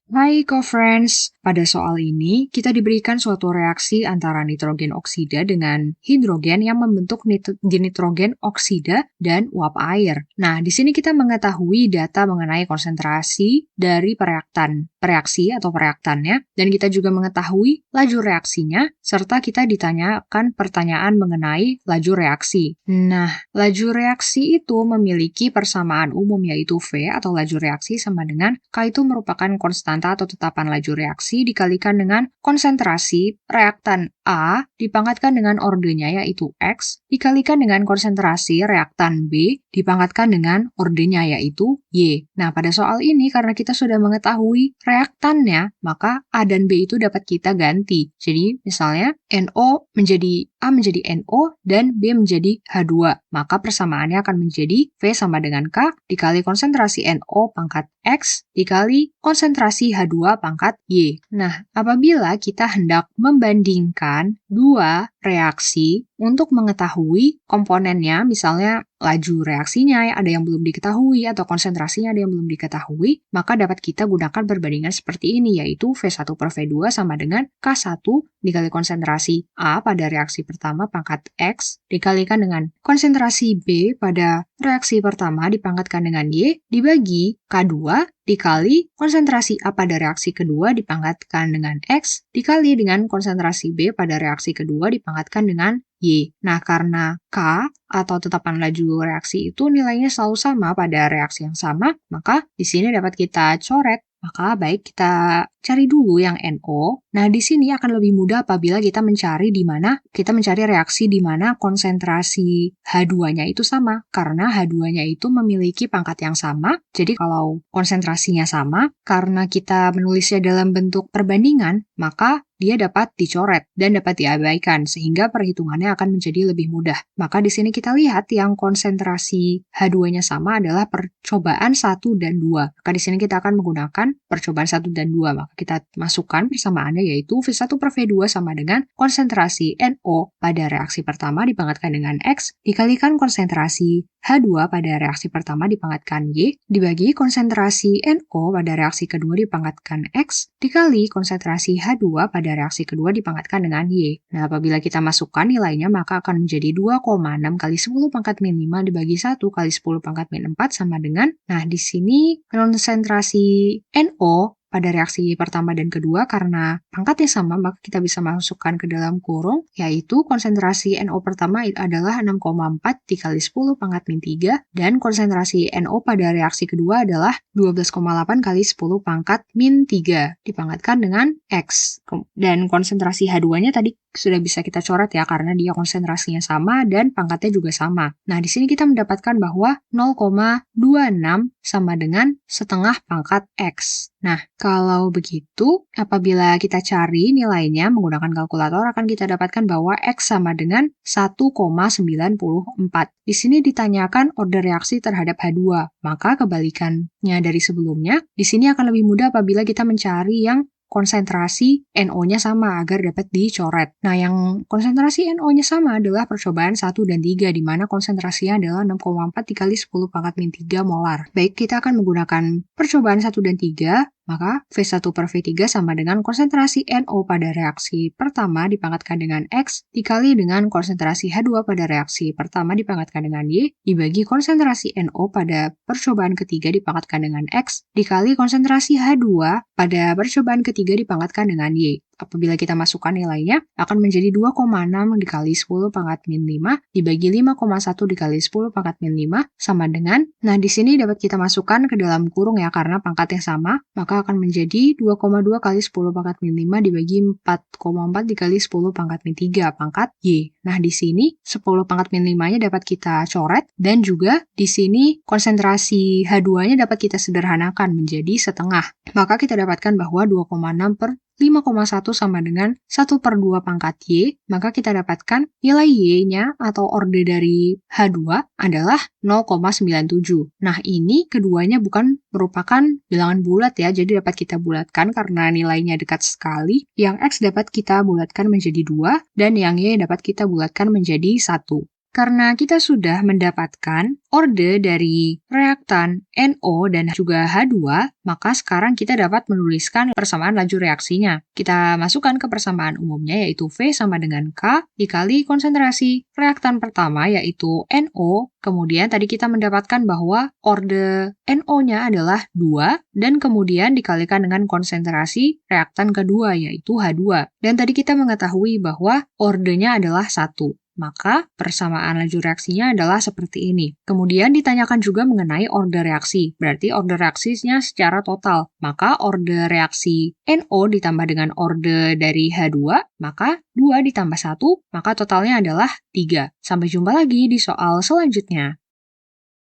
Hai co-friends, pada soal ini kita diberikan suatu reaksi antara nitrogen oksida dengan hidrogen yang membentuk nitrogen oksida dan uap air. Nah, di sini kita mengetahui data mengenai konsentrasi dari reaksi atau reaktannya, dan kita juga mengetahui laju reaksinya, serta kita ditanyakan pertanyaan mengenai laju reaksi. Nah, laju reaksi itu memiliki persamaan umum yaitu V atau laju reaksi sama dengan K itu merupakan konstanta atau tetapan laju reaksi dikalikan dengan konsentrasi reaktan A dipangkatkan dengan ordenya yaitu X dikalikan dengan konsentrasi reaktan B dipangkatkan dengan ordenya yaitu Y. Nah, pada soal ini karena kita sudah mengetahui reaktannya, maka A dan B itu dapat kita ganti. Jadi, misalnya A menjadi NO dan B menjadi H2. Maka persamaannya akan menjadi V sama dengan K dikali konsentrasi NO pangkat X dikali konsentrasi H2 pangkat Y. Nah, apabila kita hendak membandingkan dua reaksi untuk mengetahui komponennya, misalnya laju reaksinya ada yang belum diketahui atau konsentrasinya ada yang belum diketahui, maka dapat kita gunakan perbandingan seperti ini, yaitu V1 per V2 sama dengan K1 dikali konsentrasi A pada reaksi pertama pangkat X dikalikan dengan konsentrasi B pada reaksi pertama dipangkatkan dengan Y dibagi K2 dikali konsentrasi A pada reaksi kedua dipangkatkan dengan X dikali dengan konsentrasi B pada reaksi kedua dipangkatkan dengan Y. Nah, karena K atau tetapan laju reaksi itu nilainya selalu sama pada reaksi yang sama, maka di sini dapat kita coret. Maka baik kita cari dulu yang NO. Nah, di sini akan lebih mudah apabila kita mencari reaksi di mana konsentrasi H2-nya itu sama. Karena H2-nya itu memiliki pangkat yang sama. Jadi kalau konsentrasinya sama, karena kita menulisnya dalam bentuk perbandingan, maka dia dapat dicoret dan dapat diabaikan sehingga perhitungannya akan menjadi lebih mudah. Maka di sini kita lihat yang konsentrasi H2-nya sama adalah percobaan 1 dan 2. Maka di sini kita akan menggunakan percobaan 1 dan 2. Maka kita masukkan persamaannya yaitu V1 per V2 sama dengan konsentrasi NO pada reaksi pertama dipangkatkan dengan X dikalikan konsentrasi H2 pada reaksi pertama dipangkatkan Y dibagi konsentrasi NO pada reaksi kedua dipangkatkan X dikali konsentrasi H2 pada reaksi kedua dipangkatkan dengan Y. Nah, apabila kita masukkan nilainya maka akan menjadi 2,6 kali 10 pangkat min 5 dibagi 1 kali 10 pangkat min 4 sama dengan, nah di sini konsentrasi NO pada reaksi pertama dan kedua karena pangkatnya sama maka kita bisa masukkan ke dalam kurung yaitu konsentrasi NO pertama adalah 6,4 dikali 10 pangkat min 3 dan konsentrasi NO pada reaksi kedua adalah 12,8 kali 10 pangkat min 3 dipangkatkan dengan X. Dan konsentrasi H2-nya tadi sudah bisa kita coret ya karena dia konsentrasinya sama dan pangkatnya juga sama. Nah, di sini kita mendapatkan bahwa 0,26 sama dengan setengah pangkat X. Nah, kalau begitu, apabila kita cari nilainya menggunakan kalkulator akan kita dapatkan bahwa X sama dengan 1,94. Di sini ditanyakan order reaksi terhadap H2. Maka kebalikannya dari sebelumnya, di sini akan lebih mudah apabila kita mencari yang konsentrasi NO-nya sama agar dapat dicoret. Nah, yang konsentrasi NO-nya sama adalah percobaan 1 dan 3, di mana konsentrasinya adalah 6,4 dikali 10 pangkat min 3 molar. Baik, kita akan menggunakan percobaan 1 dan 3, maka V1 per V3 sama dengan konsentrasi NO pada reaksi pertama dipangkatkan dengan X dikali dengan konsentrasi H2 pada reaksi pertama dipangkatkan dengan Y dibagi konsentrasi NO pada percobaan ketiga dipangkatkan dengan X dikali konsentrasi H2 pada percobaan ketiga dipangkatkan dengan Y. Apabila kita masukkan nilainya, akan menjadi 2,6 dikali 10 pangkat min 5 dibagi 5,1 dikali 10 pangkat min 5 sama dengan, nah di sini dapat kita masukkan ke dalam kurung ya karena pangkatnya sama, maka akan menjadi 2,2 kali 10 pangkat min 5 dibagi 4,4 dikali 10 pangkat min 3 pangkat Y. Nah di sini 10 pangkat min 5-nya dapat kita coret dan juga di sini konsentrasi H2-nya dapat kita sederhanakan menjadi setengah. Maka kita dapatkan bahwa 2,6 per 5,1 sama dengan 1 per 2 pangkat Y, maka kita dapatkan nilai Y-nya atau orde dari H2 adalah 0,97. Nah, ini keduanya bukan merupakan bilangan bulat ya, jadi dapat kita bulatkan karena nilainya dekat sekali. Yang X dapat kita bulatkan menjadi 2, dan yang Y dapat kita bulatkan menjadi 1. Karena kita sudah mendapatkan orde dari reaktan NO dan juga H2, maka sekarang kita dapat menuliskan persamaan laju reaksinya. Kita masukkan ke persamaan umumnya yaitu V sama dengan K dikali konsentrasi reaktan pertama yaitu NO. Kemudian tadi kita mendapatkan bahwa orde NO-nya adalah 2 dan kemudian dikalikan dengan konsentrasi reaktan kedua yaitu H2. Dan tadi kita mengetahui bahwa ordenya adalah 1. Maka persamaan laju reaksinya adalah seperti ini. Kemudian ditanyakan juga mengenai orde reaksi. Berarti orde reaksinya secara total. Maka orde reaksi NO ditambah dengan orde dari H2, maka 2 ditambah 1, maka totalnya adalah 3. Sampai jumpa lagi di soal selanjutnya.